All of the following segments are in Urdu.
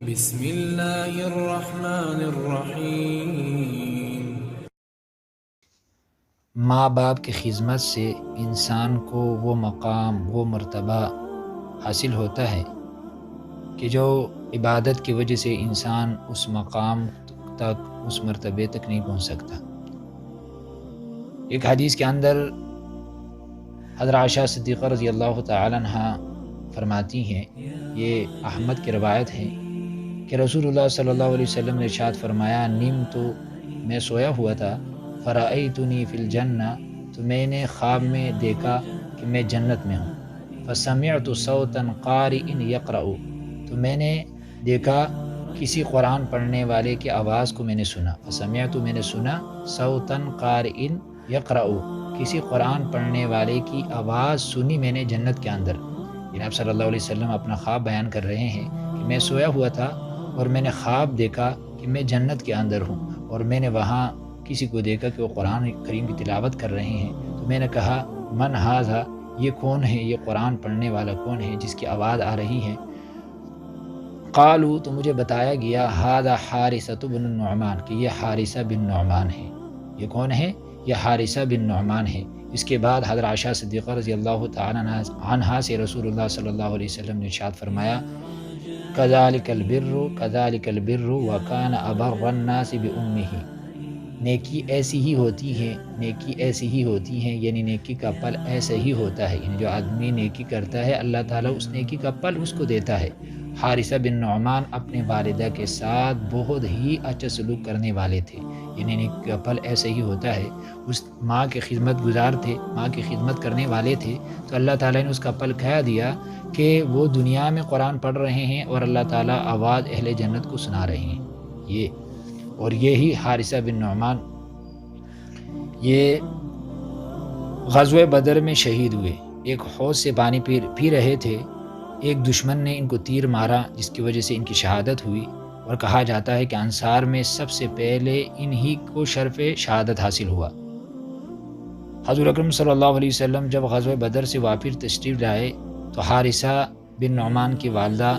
بسم اللہ الرحمن الرحیم۔ ماں باپ کی خدمت سے انسان کو وہ مقام، وہ مرتبہ حاصل ہوتا ہے کہ جو عبادت کی وجہ سے انسان اس مقام تک، اس مرتبے تک نہیں پہنچ سکتا۔ ایک حدیث کے اندر حضرت عائشہ صدیقہ رضی اللہ تعالی عنہ فرماتی ہیں، یہ احمد کی روایت ہے کہ رسول اللہ صلی اللہ علیہ وسلم نے ارشاد فرمایا، نیم تو میں سویا ہوا تھا، فرأیتنی فی الجنہ، تو میں نے خواب میں دیکھا کہ میں جنت میں ہوں، فسمعت صوتا قارئ یقرأ، تو میں نے دیکھا کسی قرآن پڑھنے والے کی آواز کو میں نے سنا، فسمعت، میں نے سنا، صوتا قارئ یقرأ، کسی قرآن پڑھنے والے کی آواز سنی میں نے جنت کے اندر۔ جناب صلی اللہ علیہ وسلم اپنا خواب بیان کر رہے ہیں کہ میں سویا ہوا تھا اور میں نے خواب دیکھا کہ میں جنت کے اندر ہوں، اور میں نے وہاں کسی کو دیکھا کہ وہ قرآن کریم کی تلاوت کر رہے ہیں، تو میں نے کہا، من ھذا، یہ کون ہے، یہ قرآن پڑھنے والا کون ہے جس کی آواز آ رہی ہے؟ قالوا، تو مجھے بتایا گیا، ھذا حارثۃ بن النعمان، کہ یہ حارثہ بن نعمان ہے۔ یہ کون ہے؟ یہ حارثہ بن نعمان ہے۔ اس کے بعد حضرت عائشہ صدیقہ رضی اللہ تعالی عنہا سے رسول اللہ صلی اللہ علیہ وسلم نے ارشاد فرمایا، کذالک البر، کذالک البر وکان ابر الناس بامہ، نیکی ایسی ہی ہوتی ہے، نیکی ایسی ہی ہوتی ہے، یعنی نیکی کا پل ایسا ہی ہوتا ہے، یعنی جو آدمی نیکی کرتا ہے اللہ تعالیٰ اس نیکی کا پل اس کو دیتا ہے۔ حارثہ بن نعمان اپنے والدہ کے ساتھ بہت ہی اچھا سلوک کرنے والے تھے، یعنی نیکی کا پل ایسا ہی ہوتا ہے۔ اس ماں کے خدمت گزار تھے، ماں کی خدمت کرنے والے تھے، تو اللہ تعالیٰ نے اس کا پل کھا دیا کہ وہ دنیا میں قرآن پڑھ رہے ہیں اور اللہ تعالیٰ آواز اہل جنت کو سنا رہے ہیں۔ اور یہی حارثہ بن نعمان یہ غزوہ بدر میں شہید ہوئے۔ ایک حوض سے پانی پی رہے تھے، ایک دشمن نے ان کو تیر مارا جس کی وجہ سے ان کی شہادت ہوئی، اور کہا جاتا ہے کہ انصار میں سب سے پہلے انہی کو شرف شہادت حاصل ہوا۔ حضور اکرم صلی اللہ علیہ وسلم جب غزوہ بدر سے واپس تشریف لائے تو حارثہ بن نعمان کی والدہ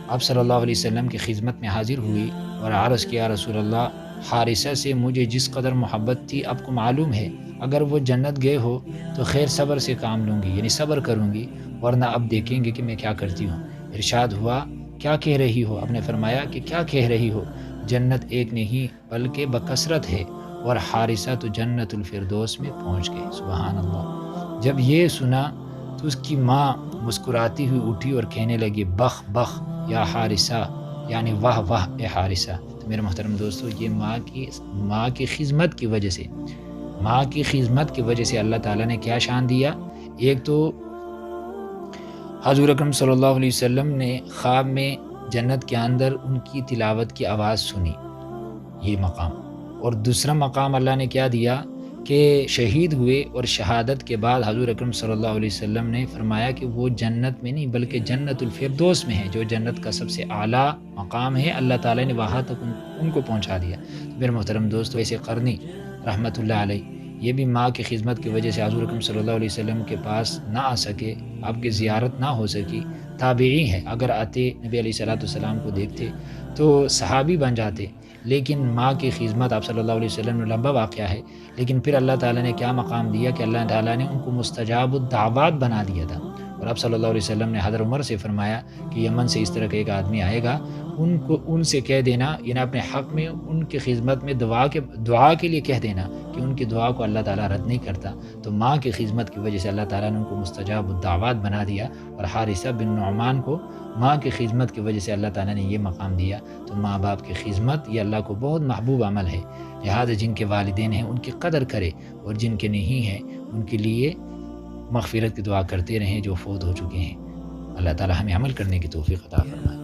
آپ صلی اللہ علیہ وسلم کی خدمت میں حاضر ہوئی اور عرض کیا، رسول اللہ، حارثہ سے مجھے جس قدر محبت تھی آپ کو معلوم ہے، اگر وہ جنت گئے ہو تو خیر صبر سے کام لوں گی، یعنی صبر کروں گی، ورنہ اب دیکھیں گے کہ میں کیا کرتی ہوں۔ ارشاد ہوا، کیا کہہ رہی ہو؟ آپ نے فرمایا کہ کیا کہہ رہی ہو؟ جنت ایک نہیں بلکہ بکثرت ہے، اور حارثہ تو جنت الفردوس میں پہنچ گئے۔ سبحان اللہ۔ جب یہ سنا تو اس کی ماں مسکراتی ہوئی اٹھی اور کہنے لگی، بخ بخ یا حارثہ، یعنی واہ واہ اے حارثہ۔ تو میرے محترم دوستو، یہ ماں کی خدمت کی وجہ سے، ماں کی خدمت کی وجہ سے اللہ تعالیٰ نے کیا شان دیا۔ ایک تو حضور اکرم صلی اللہ علیہ وسلم نے خواب میں جنت کے اندر ان کی تلاوت کی آواز سنی، یہ مقام، اور دوسرا مقام اللہ نے کیا دیا کہ شہید ہوئے، اور شہادت کے بعد حضور اکرم صلی اللہ علیہ وسلم نے فرمایا کہ وہ جنت میں نہیں بلکہ جنت الفردوس میں ہے، جو جنت کا سب سے اعلیٰ مقام ہے، اللہ تعالیٰ نے وہاں تک ان کو پہنچا دیا۔ میرے محترم دوستو، ایسے قرنی رحمۃ اللہ علیہ، یہ بھی ماں کی خدمت کی وجہ سے حضور اکرم صلی اللہ علیہ وسلم کے پاس نہ آ سکے، آپ کی زیارت نہ ہو سکی، تابعی ہیں، اگر آتے نبی علیہ السلام کو دیکھتے تو صحابی بن جاتے، لیکن ماں کی خدمت آپ صلی اللہ علیہ وسلم نے لمبا واقعہ ہے، لیکن پھر اللہ تعالیٰ نے کیا مقام دیا کہ اللہ تعالیٰ نے ان کو مستجاب الدعوات بنا دیا تھا۔ اور آپ صلی اللہ علیہ وسلم نے حضرت عمر سے فرمایا کہ یمن سے اس طرح کا ایک آدمی آئے گا، ان سے کہہ دینا، یعنی اپنے حق میں ان کی خدمت میں دعا کے لیے کہہ دینا کہ ان کی دعا کو اللہ تعالیٰ رد نہیں کرتا۔ تو ماں کی خدمت کی وجہ سے اللہ تعالیٰ نے ان کو مستجاب الدعوات بنا دیا، اور حارثہ بن نعمان کو ماں کی خدمت کی وجہ سے اللہ تعالیٰ نے یہ مقام دیا۔ تو ماں باپ کی خدمت یہ اللہ کو بہت محبوب عمل ہے، لہٰذا جن کے والدین ہیں ان کی قدر کرے، اور جن کے نہیں ہیں ان کے لیے مغفرت کی دعا کرتے رہیں جو فوت ہو چکے ہیں۔ اللہ تعالیٰ ہمیں عمل کرنے کی توفیق عطا فرمائے۔